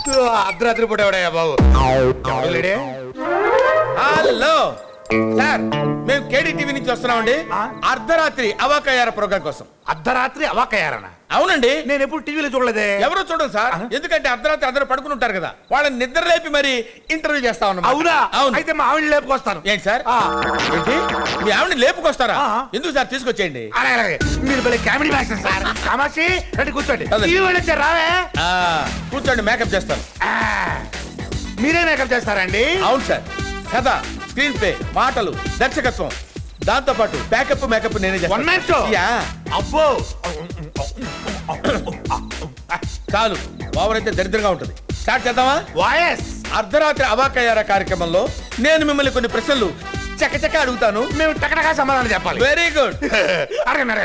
అర్ధరాత్రి పూట ఎవడయ్యా బాబు? ఎవడలేడే? Hello sir, మేము కేడీటీవీ నుంచి వస్తున్నామండి. అర్ధరాత్రి అవాకయ్యార ప్రోగ్రామ్ కోసం. అర్ధరాత్రి అవాకయ్యారనా? అవునండి. నేను ఎప్పుడు టీవీలో చూడలేదే. ఎవరో చూడండి సార్, ఎందుకంటే అర్ధరాత్రి అందరూ పడుకుని ఉంటారు కదా, వాళ్ళని నిద్ర లేపి మరి ఇంటర్వ్యూ చేస్తా ఉన్నాం. అవునా? అవును. అయితే మా ఆవిడ లేపుకొస్తాను. ఏంటి సార్? ఏంటి మీ ఆవిడని లేపుకొస్తారా? ఎందుకు సార్? తీసుకొచ్చేయండి. అలాగే మీరు భలే కామెడీ మాస్టర్ సార్. కామాక్షి రండి కూర్చోండి. టీవీ వాళ్ళు వచ్చారు, రావే. కూర్చోండి, మేకప్ చేస్తాను. మీరే మేకప్ చేస్తారండి? అవును సార్. కథ, స్క్రీన్ ప్లే, మాటలు, దర్శకత్వం, దాంతో పాటు బ్యాకప్ మేకప్ నేనే వన్ మ్యాన్ షో. అబ్బో చాలు, ఓవర్ అయితే దరిద్రంగా ఉంటుంది. స్టార్ట్ చేద్దామా? వాయస్. అర్ధరాత్రి అవాకయ్యారా కార్యక్రమంలో నేను మిమ్మల్ని కొన్ని ప్రశ్నలు చకచక అడుగుతాను. మేము టకటకా సమాధానం చెప్పాలి. Very good.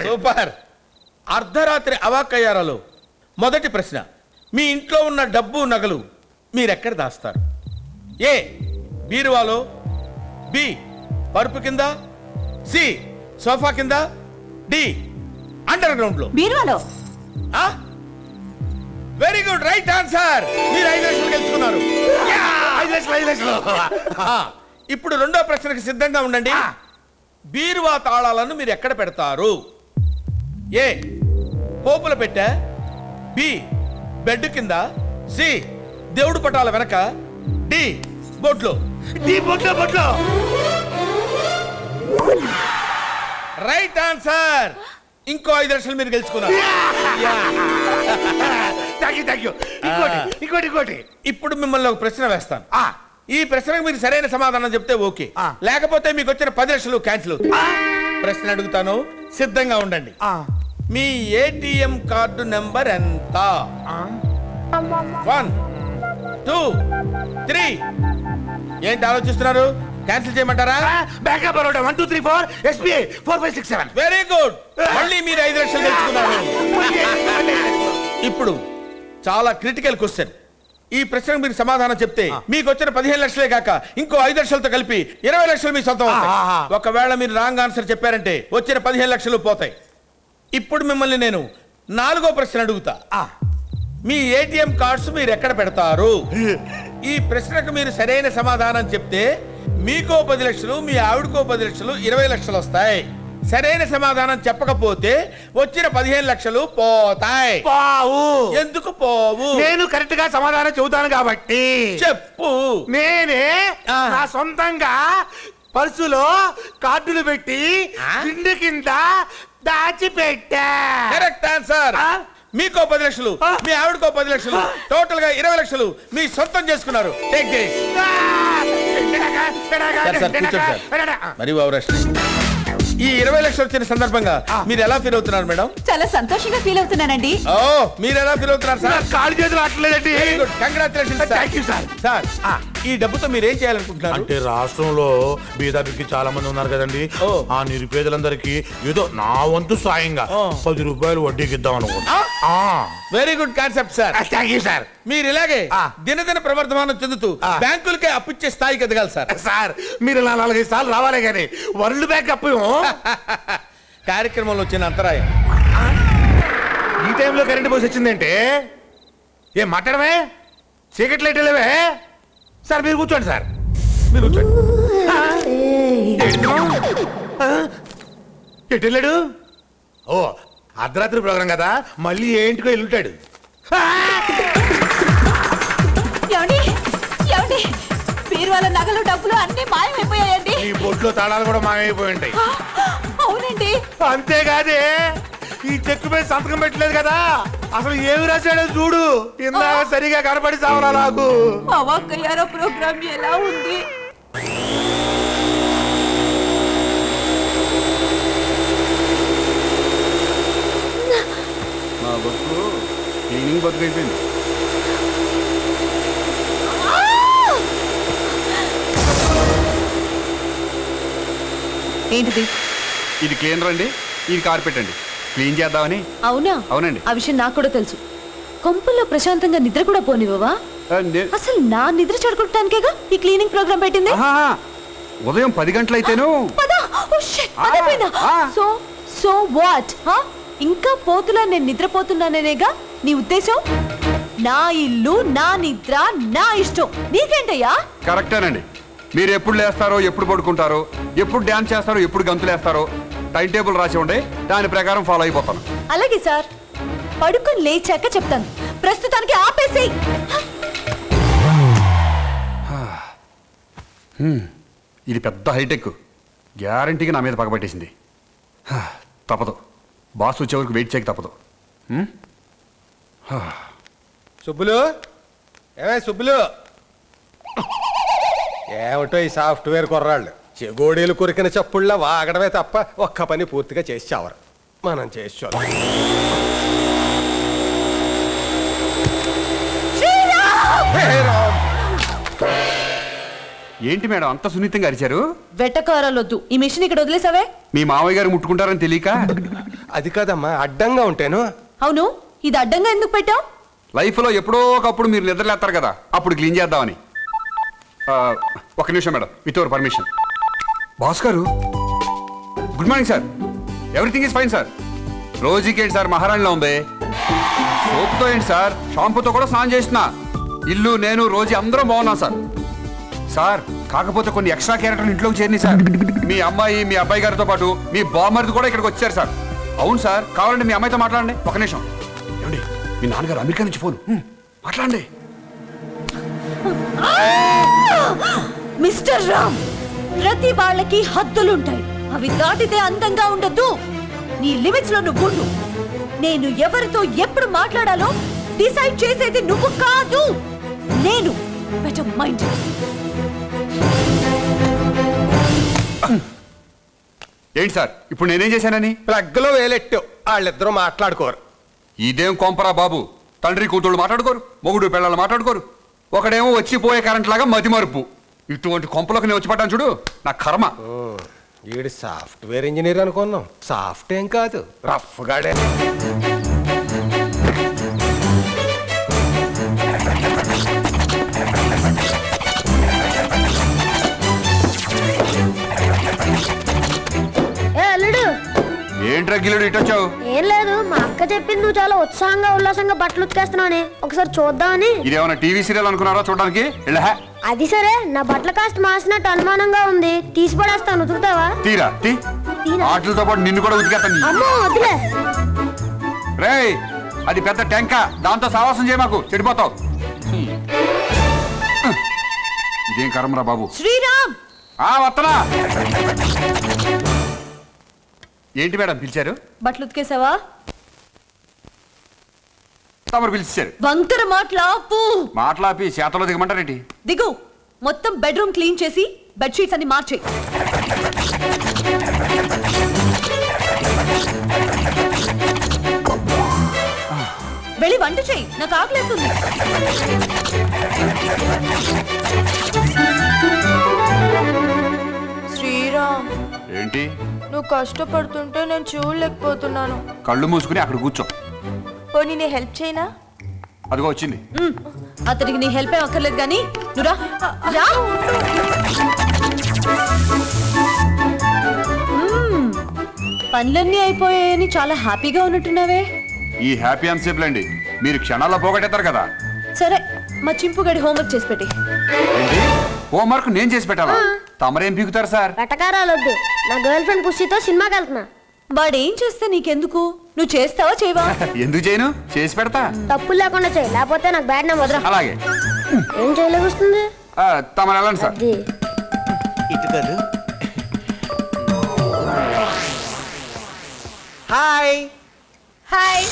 సూపర్. అర్ధరాత్రి అవాకయ్యారాలో మొదటి ప్రశ్న, మీ ఇంట్లో ఉన్న డబ్బు నగలు మీరెక్కడ దాస్తారు? ఏ బీరువాలో, బి పరుపు కింద, సి సోఫా కింద, డి అండర్ గ్రౌండ్ లో. బీరువాలో. Very good, right answer. మీరు 5 లక్షలు గెలుచుకున్నారు. 5 లక్షలు. ఇప్పుడు రెండో ప్రశ్నకి సిద్ధంగా ఉండండి. బీరువా తాళాలను మీరు ఎక్కడ పెడతారు? ఏ పోపుల పెట్టె, బి బెడ్ కింద, సి దేవుడు పటాల వెనక, డి బొడ్లో. బొట్లో. Right answer. ఇంకో 5 లక్షలు మీరు గెలుచుకున్నారు. ఇంకోటి. ఇప్పుడు మిమ్మల్ని ఒక ప్రశ్న వేస్తాను. ఈ ప్రశ్నకు మీరు సరైన సమాధానం చెప్తే ఓకే, లేకపోతే మీకు వచ్చిన 10 లక్షలు క్యాన్సిల్ అవుతాయి. ప్రశ్న అడుగుతాను, సిద్ధంగా ఉండండి. మీ ఏటీఎం కార్డు నెంబర్ ఎంత? 1 2 3. ఏంటి ఆలోచిస్తున్నారు? క్యాన్సిల్ చేయమంటారా? Backup 1 2 3 4 SBI 4 5 6 7. Very good. మళ్ళీ మీరు 5 లక్షలు గెలుచుకున్నారు. ఇప్పుడు చాలా క్రిటికల్ క్వశ్చన్. ఈ ప్రశ్నకు మీరు సమాధానం చెప్తే మీకు వచ్చిన 15 లక్షలే కాక ఇంకో 5 లక్షలతో కలిపి 20 లక్షలు మీ సొంతం అవుతాయి. ఒకవేళ మీరు రాంగ్ ఆన్సర్ చెప్పారంటే వచ్చిన 15 లక్షలు పోతాయి. ఇప్పుడు మిమ్మల్ని నేను 4వ ప్రశ్న అడుగుతా. మీ ఏటీఎం కార్డ్స్ మీరు ఎక్కడ పెడతారు? ఈ ప్రశ్నకు మీరు సరైన సమాధానం చెప్తే మీకో 10 లక్షలు, మీ ఆవిడకో 10 లక్షలు, 20 లక్షలు వస్తాయి. సరైన సమాధానం చెప్పకపోతే వచ్చిన 15 లక్షలు పోతాయి. ఎందుకు పోవు? నేను కరెక్ట్ గా సమాధానం చెబుతాను కాబట్టి. చెప్పు. నేనే నా సొంతంగా పర్సులో కార్డులు పెట్టి దిండు కింద దాచిపెట్టా. Correct answer. మీకో 10 లక్షలు, మీ ఆవిడకో 10 లక్షలు, టోటల్ గా 20 లక్షలు మీ సొంతం చేసుకున్నారు. Take this. మరి ఈ 20 లక్షలు వచ్చిన సందర్భంగా మీరు ఎలా ఫీల్ అవుతున్నారు మేడం? చాలా సంతోషంగా ఫీల్ అవుతున్నానండి. ఓ, మీరు ఎలా ఫీల్ అవుతున్నారు సార్? కాళ్ళు చేతులు ఆటలేదండి. Congratulations sir. ఈ డబ్బుతో మీరు ఏం చేయాలనుకుంటున్నారు? అంటే రాష్ట్రంలో బీదాబికి చాలా మంది ఉన్నారు కదండి. ఆ నిరుపేదలందరికీ ఏదో నా వంతు సాయంగా 10 రూపాయలు వడ్డీకి ఇద్దాం అనుకుంటా. Very good concept sir. Thank you sir. మీరు ఇలాగే దినదిన ప్రవర్ధమానం చెందుతూ బ్యాంకులకే అప్పిచ్చే స్థాయికి ఎదగాలి సార్. సార్ మీరు 4-5 సార్లు రావాలే కానీ వరల్డ్ బ్యాంక్ అప్పు కార్యక్రమంలో వచ్చిన అంతరాయం. ఈ టైంలో కరెంట్ పోసి వచ్చిందంటే ఏం మాట్లాడమే? చీకట్ లైట్ లేవే. సార్ మీరు కూర్చోండి. సార్ మీరు కూర్చోండి. ఎటు వెళ్ళాడు? ఓ, అర్ధరాత్రి ప్రోగ్రాం కదా, మళ్ళీ ఏంటికో వెళ్ళుంటాడు. బీరువాల నగలు, డబ్బులు అన్ని మాయమైపోయాయండి. ఈ బొట్లో తాళాలు కూడా మాయమైపోయి ఉంటాయి. అవునండి. అంతేకాదే ఈ చెక్కు మీద సంతకం పెట్టలేదు కదా, అసలు ఏమి రాశాడో చూడు. ఇందాక సరిగా కనపడి చావరా నాకు. అవాకయ్యారా ప్రోగ్రామ్ ఎలా ఉంది? మా బస్సు క్లీనింగ్ బతుకైపోయింది. ఏంటిది? ఇది క్లీనర్ అండి, ఇది కార్పెట్ అండి. క్లీన్ చేద్దామని. అవునా? అవునండి. ఆ విషయం నాకు కూడా తెలుసు. కొంపల్లో ప్రశాంతంగా నిద్ర కూడా పోనివ్వవా? అసలు నా నిద్ర చెడగొట్టడానికేగా ఈ క్లీనింగ్ ప్రోగ్రామ్ పెట్టింది. ఉదయం 10 గంటలైతేను. So what? ఇంకా పోతులా నేను నిద్రపోతున్నానేగా నీ ఉద్దేశం? నా ఇల్లు, నా నిద్ర, నా ఇష్టం. నీకేంటయ్యా? కరెక్టేనండి. మీరు ఎప్పుడు లేస్తారో, ఎప్పుడు పడుకుంటారో, ఎప్పుడు డ్యాన్స్ చేస్తారో, ఎప్పుడు గంతులు వేస్తారో టైం టేబుల్ రాసి ఉండే దాని ప్రకారం ఫాలో అయిపోతాను. అలాగే సార్, పడుకొని లేచాక చెప్తాను. ప్రస్తుతానికి ఆపేసేయ్. ఇది పెద్ద హైటెక్. గ్యారంటీగా నా మీద పగబట్టేసింది. తప్పదు, బాస్ వచ్చే వరకు వెయిట్ చేయక తప్పదు. సుబ్బులు, ఏమే సుబ్బులు, ఏమిటో ఈ సాఫ్ట్వేర్ కుర్రాళ్ళు చెగోడీలు కొరికిన చప్పుళ్ళ వాగడమే తప్ప ఒక్క పని పూర్తిగా చేసి చావరు. మనం చేసి చూద్దాం. ఏంటి మేడం అంత సున్నితంగా అరిచారు? వెటకారాలొద్దు. ఈ మిషన్ ఇక్కడ వదిలేసావే. మీ మావయ్య గారు ముట్టుకుంటారని తెలియక. అది కాదమ్మా, అడ్డంగా ఉంటేను. అవును, ఇది అడ్డంగా ఎందుకు పెట్టావు? లైఫ్లో ఎప్పుడో ఒకప్పుడు మీరు నిద్రలేస్తారు కదా, అప్పుడు క్లీన్ చేద్దామని. ఒక నిమిషం madam, with your permission. Boss గారు, good morning sir. Everything is fine sir. రోజుకి ఏంటి సార్ మహారాణిలో ఉంది. సోప్తో ఏంటి సార్, షాంపూతో కూడా స్నానం చేసిన. ఇల్లు, నేను, రోజు అందరం బాగున్నాం సార్. సార్ కాకపోతే కొన్ని ఎక్స్ట్రా క్యారెక్టర్లు ఇంట్లోకి చేరినాయి సార్. మీ అమ్మాయి, మీ అబ్బాయి గారితో పాటు మీ బామ్మర్ది కూడా ఇక్కడికి వచ్చారు సార్. అవును సార్, కావాలంటే మీ అమ్మాయితో మాట్లాడండి. ఒక నిమిషం. ఏమండి, మీ నాన్నగారు అమెరికా నుంచి ఫోన్. మాట్లాడండి. మిస్టర్ రామ్, ప్రతి వాళ్ళకి హద్దులుంటాయి. అవి దాటితే అందంగా ఉండద్దు. నీ లిమిట్స్ లో నువ్వు ఉండు. నేను ఎవరితో ఎప్పుడు మాట్లాడాలో డిసైడ్ చేసేది నువ్వు కాదు, నేను. Better mind. ఏంటి సార్ ఇప్పుడు నేనేం చేశానని? ప్లగ్లో వేలెట్టు, వాళ్ళిద్దరూ మాట్లాడుకోరు. ఇదేం కొంపరా బాబు. తండ్రి కూతుళ్ళు మాట్లాడుకోరు, మొగుడు పిల్లలు మాట్లాడుకోరు. ఒకడేమో వచ్చిపోయే కరెంట్ లాగా మతి మరుపు. ఇటువంటి కొంపలోకి నేను వచ్చి పడ్డాను చూడు, నా కర్మ. వీడు సాఫ్ట్వేర్ ఇంజనీర్ అనుకున్నాం, సాఫ్ట్ ఏం కాదు, రఫ్ గాడే. ఏంట్రా గిల్లుడు ఇటు వచ్చావు? ఏం లేదు, మా అక్క చెప్పింది నువ్వు చాలా ఉత్సాహంగా ఉల్లాసంగా బట్టలు ఉతికేస్తున్నావని ఒకసారి చూద్దామని. ఇదేమన్నా టీవీ సీరియల్ అనుకున్నారా చూడడానికి? అది సరే, నా బట్టల కాస్ట్ మాసినట్టు అనుమానంగా ఉంది, తీసి పడేస్తాను, ఉతుకుతావా? తీరా తీ. ఆటలతో పాటు నిన్ను కూడా ఉతికేస్తాను. అమ్మో వదిలే. రేయ్, అది పెద్ద టెంక, దాంతో సావాసం చేయ మాకు, చెడిపోతావు. ఇదేం కర్మరా బాబు. శ్రీరామ్, వత్తనా. ఏంటి మేడం పిలిచారు? బట్టలు ఉతికేసావా? తమరు పిలిచారు. వంకర మాట్లాపు. మాట్లాపి చేతలో దిగమంటారేంటి? దిగు. మొత్తం బెడ్రూమ్ క్లీన్ చేసి బెడ్షీట్స్ అన్ని మార్చేయి. వెళ్ళి వంట చేయి, నాకు ఆకలేస్తుంది. శ్రీరామ్, ఏంటి? నువ్వు కష్టపడుతుంటే నేను చూడలేకపోతున్నాను. కళ్ళు మూసుకుని అక్కడ కూర్చో. పోనీ నీ హెల్ప్ చేయనా? అదిగో వచ్చింది. అతనికి నీ హెల్ప్ ఏం అక్కర్లేదు కానీ నువ్వు రా. రా. పనులన్నీ అయిపోయాయని చాలా హ్యాపీగా ఉన్నట్టున్నావే. ఈ హ్యాపీ అన్సేపులండి, మీరు క్షణాల్లో పోగొట్టేస్తారు కదా. సరే, మా చింపుగడి హోంవర్క్ చేసి పెట్టి. ఏంటి హోంవర్క్ నేను చేసి పెట్టాలా? తమరేం పీకుతారు సార్? వెటకారాలొద్దు, నా గర్ల్ ఫ్రెండ్ పుష్టితో సినిమాకి వెళ్తున్నా. వాడేం చేస్తే నీకెందుకు? నువ్వు చేస్తావా చేయవా? ఎందుకు చేయను, చేసి పెడతా. తప్పులు లేకుండా చేయి, లేకపోతే నాకు బ్యాడ్ నేమ్ వదరా. అలాగే. ఏం చేయలేకొస్తుంది? తమరు వెళ్ళండి సార్. అది ఇటు కాదు. Hi hi.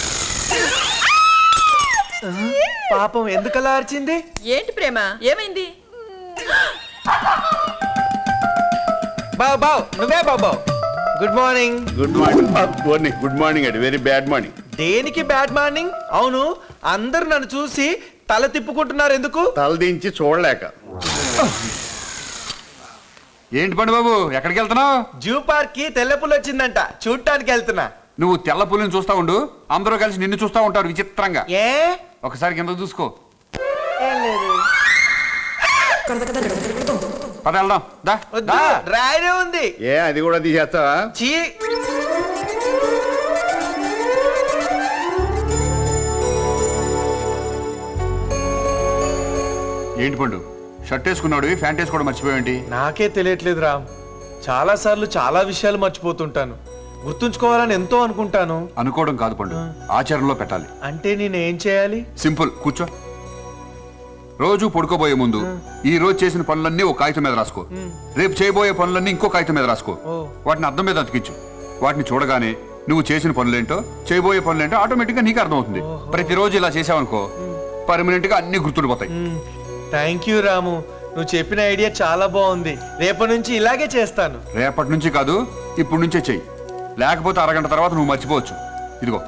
పాపం ఎందుకలా అరిచింది? ఏంటి ప్రేమ, ఏమైంది? బావ్ బావ్, నువ్వే బావ్ బావ్. Good morning. Good morning. Good morning అండి, వెరీ బ్యాడ్ మార్నింగ్. దేనికి బ్యాడ్ మార్నింగ్? అవును, అందరు నన్ను చూసి తల తిప్పుకుంటున్నారు ఎందుకు? తలదించి చూడలేక. ఏంటి పండు బాబు, ఎక్కడికి వెళ్తున్నావు? జూ పార్క్ కి తెల్లపులు వచ్చిందంట, చూడటానికి వెళ్తున్నా. నువ్వు తెల్ల పుల్లిని చూస్తా ఉండు, అందరూ కలిసి నిన్ను చూస్తా ఉంటారు విచిత్రంగా. ఏ? ఒకసారి కింద చూసుకో. ఏం లేదు. పద వెళ్దాం. దా వద్దు, దా. రాయనే ఉంది. ఏ అది కూడా తీసేస్తావా? చీ. ఏంటి పండు షర్ట్ వేసుకున్నాడు ప్యాంట్ వేసుకోవడం మర్చిపోయేంటి? నాకే తెలియట్లేదు రామ్. చాలా సార్లు చాలా విషయాలు మర్చిపోతుంటాను. గుర్తుంచుకోవాలని ఎంతో అనుకుంటాను. అనుకోవడం కాదు పండు, ఆచరణలో పెట్టాలి. అంటే నేను ఏం చేయాలి? సింపుల్, కూర్చో. రోజు పడుకోబోయే ముందు ఈ రోజు చేసిన పనులన్నీ ఒక కాగితం మీద రాసుకో. రేపు చేయబోయే పనులన్నీ ఇంకో కాగితం మీద రాసుకో. వాటిని అద్దం మీద అతికించు. వాటిని చూడగానే నువ్వు చేసిన పనులేంటో చేయబోయే పనులేంటో ఆటోమేటిక్ గా నీకు అర్థమవుతుంది. ప్రతిరోజు ఇలా చేసావనుకో పర్మనెంట్ గా అన్ని గుర్తుండిపోతాయి. థ్యాంక్ యూ రాము, నువ్వు చెప్పిన ఐడియా చాలా బాగుంది. రేపటి నుంచి ఇలాగే చేస్తాను. రేపటి నుంచి కాదు, ఇప్పుడు నుంచే చెయ్యి. లేకపోతే అరగంట తర్వాత నువ్వు మర్చిపోవచ్చు. ఇదిగో.